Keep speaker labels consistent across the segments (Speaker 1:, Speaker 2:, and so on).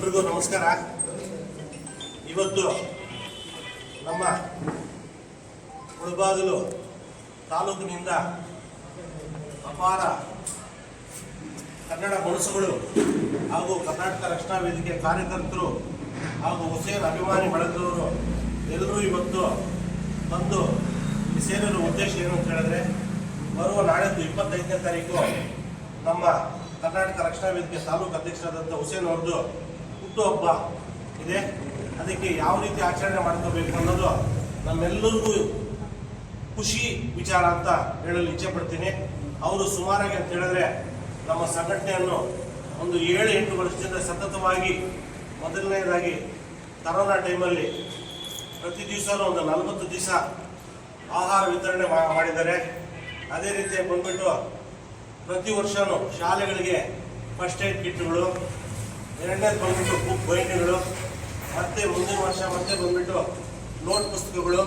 Speaker 1: ಎಲ್ರಿಗೂ ನಮಸ್ಕಾರ. ಇವತ್ತು ನಮ್ಮ ಮುಳಬಾಗಿಲು ತಾಲೂಕಿನಿಂದ ಅಪಾರ ಕನ್ನಡ ಮನಸ್ಸುಗಳು ಹಾಗೂ ಕರ್ನಾಟಕ ರಕ್ಷಣಾ ವೇದಿಕೆ ಕಾರ್ಯಕರ್ತರು ಹಾಗೂ ಹುಸೇನ್ ಅಭಿಮಾನಿ ಬಳಗದವರು ಎಲ್ಲರೂ ಇವತ್ತು ಬಂದು ಸೇರಿರುವ ಉದ್ದೇಶ ಏನು ಅಂತ ಹೇಳಿದ್ರೆ, ಬರುವ ನಾಳೆದ್ದು 25ನೇ ತಾರೀಕು ನಮ್ಮ ಕರ್ನಾಟಕ ರಕ್ಷಣಾ ವೇದಿಕೆ ತಾಲೂಕು ಅಧ್ಯಕ್ಷರಾದಂಥ ಹುಸೇನ್ ಅವ್ರದ್ದು ಹುಟ್ಟುಹಬ್ಬ ಇದೆ. ಅದಕ್ಕೆ ಯಾವ ರೀತಿ ಆಚರಣೆ ಮಾಡ್ಕೋಬೇಕು ಅನ್ನೋದು ನಮ್ಮೆಲ್ಲರಿಗೂ ಖುಷಿ ವಿಚಾರ ಅಂತ ಹೇಳಲು ಇಚ್ಛೆ ಪಡ್ತೀನಿ. ಅವರು ಸುಮಾರಾಗಿ ಅಂತ ಹೇಳಿದ್ರೆ ನಮ್ಮ ಸಂಘಟನೆಯನ್ನು ಒಂದು 7-8 ವರ್ಷದಿಂದ ಸತತವಾಗಿ ಮೊದಲನೇದಾಗಿ ಕರೋನಾ ಟೈಮಲ್ಲಿ ಪ್ರತಿ ದಿವಸನೂ ಒಂದು 40 ದಿವಸ ಆಹಾರ ವಿತರಣೆ ಮಾಡಿದ್ದಾರೆ. ಅದೇ ರೀತಿ ಬಂದ್ಬಿಟ್ಟು ಪ್ರತಿ ವರ್ಷವೂ ಶಾಲೆಗಳಿಗೆ ಫಸ್ಟ್ ಏಡ್ ಕಿಟ್ಗಳು, ಎರಡನೇದು ಬಂದ್ಬಿಟ್ಟು ಬುಕ್ ಬೈಂಡಿಗಳು, ಮತ್ತೆ ಮುಂದಿನ ವರ್ಷ ಮತ್ತೆ ಬಂದ್ಬಿಟ್ಟು ನೋಟ್ ಪುಸ್ತಕಗಳು.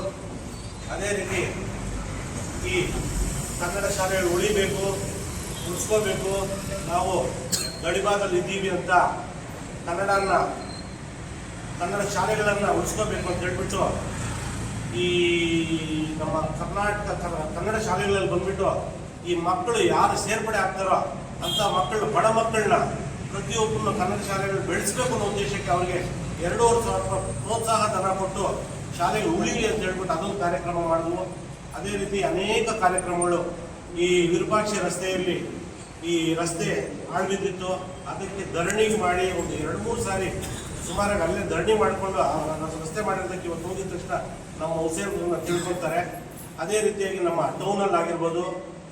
Speaker 1: ಅದೇ ರೀತಿ ಈ ಕನ್ನಡ ಶಾಲೆಗಳು ಉಳಿಬೇಕು, ಉಳಿಸ್ಕೋಬೇಕು, ನಾವು ಗಡಿಭಾಗದಲ್ಲಿ ಇದ್ದೀವಿ ಅಂತ ಕನ್ನಡ ಶಾಲೆಗಳನ್ನು ಉಳಿಸ್ಕೋಬೇಕು ಅಂತ ಹೇಳ್ಬಿಟ್ಟು ಈ ನಮ್ಮ ಕನ್ನಡ ಶಾಲೆಗಳಲ್ಲಿ ಬಂದ್ಬಿಟ್ಟು ಈ ಮಕ್ಕಳು ಯಾರು ಸೇರ್ಪಡೆ ಆಗ್ತಾರೋ ಅಂತ ಮಕ್ಕಳು, ಬಡ ಮಕ್ಕಳನ್ನ ಪ್ರತಿಯೊಬ್ಬರನ್ನು ಕನ್ನಡ ಶಾಲೆಗಳು ಬೆಳೆಸಬೇಕು ಅನ್ನೋ ಉದ್ದೇಶಕ್ಕೆ ಅವರಿಗೆ 2,500 ಪ್ರೋತ್ಸಾಹ ಧನ ಕೊಟ್ಟು ಶಾಲೆಗೆ ಉಳಿಲಿ ಅಂತ ಹೇಳ್ಬಿಟ್ಟು ಅದೊಂದು ಕಾರ್ಯಕ್ರಮ ಮಾಡಿದ್ವು. ಅದೇ ರೀತಿ ಅನೇಕ ಕಾರ್ಯಕ್ರಮಗಳು. ಈ ವಿರೂಪಾಕ್ಷ ರಸ್ತೆಯಲ್ಲಿ ಈ ರಸ್ತೆ ಹಾಳ್ಬಿದ್ದಿತ್ತು, ಅದಕ್ಕೆ ಧರಣಿ ಮಾಡಿ ಒಂದು 2-3 ಸಾರಿ ಸುಮಾರಾಗಿ ಅಲ್ಲೇ ಧರಣಿ ಮಾಡಿಕೊಂಡು ರಸ್ತೆ ಮಾಡಿರೋದಕ್ಕೆ ಇವತ್ತು ಹೋಗಿದ ತಕ್ಷಣ ನಮ್ಮ ಹುಸೇನ್ ತಿಳ್ಕೊಳ್ತಾರೆ. ಅದೇ ರೀತಿಯಾಗಿ ನಮ್ಮ ಟೌನಲ್ಲಿ ಆಗಿರ್ಬೋದು,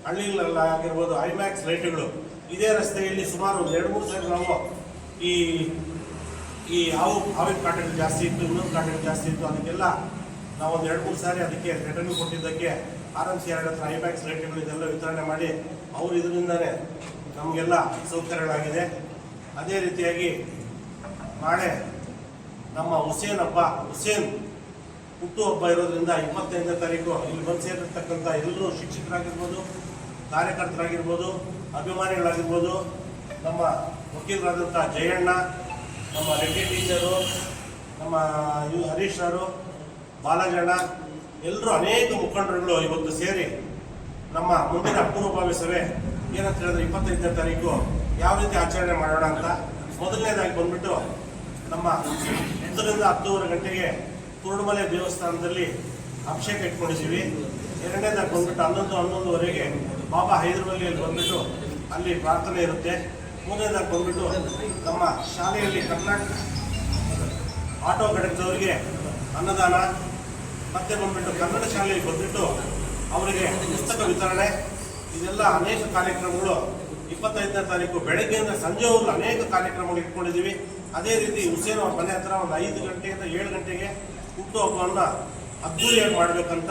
Speaker 1: ಹಳ್ಳಿಗಳಲ್ಲಾಗಿರ್ಬೋದು, ಐಮ್ಯಾಕ್ಸ್ ಲೈಟ್ಗಳು ಇದೇ ರಸ್ತೆಯಲ್ಲಿ ಸುಮಾರು ಒಂದು 2-3 ಸಾರಿ ನಾವು ಈ ಹಾವಿನ ಕಾಟಗಳು ಜಾಸ್ತಿ ಇತ್ತು, ಇನ್ನೊಂದು ಕಾಟಗಳು ಜಾಸ್ತಿ ಇತ್ತು, ಅದಕ್ಕೆಲ್ಲ ನಾವು ಒಂದು 2-3 ಸಾರಿ ಅದಕ್ಕೆ ರಿಟರ್ನ್ ಕೊಟ್ಟಿದ್ದಕ್ಕೆ RMC ಹತ್ರ ಐಮ್ಯಾಕ್ಸ್ ಲೈಟ್ಗಳು ಇದೆಲ್ಲ ವಿತರಣೆ ಮಾಡಿ ಅವರು ಇದರಿಂದನೇ ನಮಗೆಲ್ಲ ಸೌಕರ್ಯಗಳಾಗಿದೆ. ಅದೇ ರೀತಿಯಾಗಿ ನಾಳೆ ನಮ್ಮ ಹುಸೇನ್ ಹುಟ್ಟುಹಬ್ಬ ಇರೋದ್ರಿಂದ 25ನೇ ತಾರೀಕು ಇಲ್ಲಿ ಬಂದು ಸೇರಿರ್ತಕ್ಕಂಥ ಎಲ್ಲರೂ ಶಿಕ್ಷಕರಾಗಿರ್ಬೋದು, ಕಾರ್ಯಕರ್ತರಾಗಿರ್ಬೋದು, ಅಭಿಮಾನಿಗಳಾಗಿರ್ಬೋದು, ನಮ್ಮ ವಕೀಲರಾದಂಥ ಜಯಣ್ಣ, ನಮ್ಮ ರೆಡ್ಡಿ ಟೀಚರು, ನಮ್ಮ ಹರೀಶ್ ಅವರು, ಬಾಲಜಣ್ಣ, ಎಲ್ಲರೂ ಅನೇಕ ಮುಖಂಡರುಗಳು ಇವತ್ತು ಸೇರಿ ನಮ್ಮ ಮುಂದಿನ ಪೂರ್ವಭಾವಿ ಸಭೆ ಏನಂತ ಹೇಳಿದ್ರೆ 25ನೇ ತಾರೀಕು ಯಾವ ರೀತಿ ಆಚರಣೆ ಮಾಡೋಣ ಅಂತ. ಮೊದಲನೇದಾಗಿ ಬಂದ್ಬಿಟ್ಟು ನಮ್ಮ 8ರಿಂದ 10:30 ಗಂಟೆಗೆ ಕುರುಡುಮಲೆ ದೇವಸ್ಥಾನದಲ್ಲಿ ಅಭಿಷೇಕ ಇಟ್ಕೊಂಡಿದ್ದೀವಿ. ಎರಡನೇದಾಗಿ ಬಂದ್ಬಿಟ್ಟು 11:11ವರೆಗೆ ಬಾಬಾ ಹೈದರಾಬಾದಿಯಲ್ಲಿ ಬಂದ್ಬಿಟ್ಟು ಅಲ್ಲಿ ಪ್ರಾರ್ಥನೆ ಇರುತ್ತೆ. ಮೂರನೇದಾಗಿ ಬಂದ್ಬಿಟ್ಟು ನಮ್ಮ ಶಾಲೆಯಲ್ಲಿ ಕರ್ನಾಟಕ ಆಟೋ ಘಟಕದವರಿಗೆ ಅನ್ನದಾನ, ಮತ್ತೆ ಬಂದ್ಬಿಟ್ಟು ಕನ್ನಡ ಶಾಲೆಯಲ್ಲಿ ಬಂದ್ಬಿಟ್ಟು ಅವರಿಗೆ ಪುಸ್ತಕ ವಿತರಣೆ, ಇದೆಲ್ಲ ಅನೇಕ ಕಾರ್ಯಕ್ರಮಗಳು 25ನೇ ತಾರೀಕು ಬೆಳಗ್ಗೆಯಿಂದ ಸಂಜೆವರೆಗೂ ಅನೇಕ ಕಾರ್ಯಕ್ರಮಗಳು ಇಟ್ಕೊಂಡಿದ್ದೀವಿ. ಅದೇ ರೀತಿ ಹುಸೇನ್ ಅವ್ರ ಮನೆ ಹತ್ರ ಒಂದು 5 ಗಂಟೆಯಿಂದ 7 ಗಂಟೆಗೆ ಹುಟ್ಟುಹಬ್ಬವನ್ನು ಅದ್ದೂರಿಯಾಗಿ ಮಾಡಬೇಕಂತ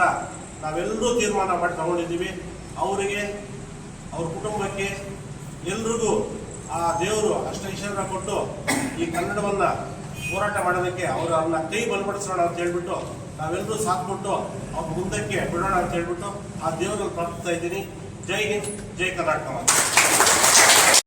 Speaker 1: ನಾವೆಲ್ಲರೂ ತೀರ್ಮಾನ ಮಾಡಿ ತಗೊಂಡಿದ್ದೀವಿ. ಅವರಿಗೆ, ಅವ್ರ ಕುಟುಂಬಕ್ಕೆ, ಎಲ್ರಿಗೂ ಆ ದೇವರು ಅಷ್ಟೈಶ್ವರ್ಯ ಕೊಟ್ಟು ಈ ಕನ್ನಡವನ್ನು ಹೋರಾಟ ಮಾಡೋದಕ್ಕೆ ಅವ್ರನ್ನ ಕೈ ಬಲಪಡಿಸೋಣ ಅಂತ ಹೇಳ್ಬಿಟ್ಟು ನಾವೆಲ್ಲರೂ ಸಾಥ್ ಕೊಟ್ಟು ಅವ್ರ ಮುಂದಕ್ಕೆ ಬಿಡೋಣ ಅಂತ ಹೇಳ್ಬಿಟ್ಟು ಆ ದೇವರಲ್ಲಿ ಪ್ರಾರ್ಥಿಸ್ತಾ ಇದ್ದೀನಿ. ಜೈ ಹಿಂದ್, ಜೈ ಕರ್ನಾಟಕ.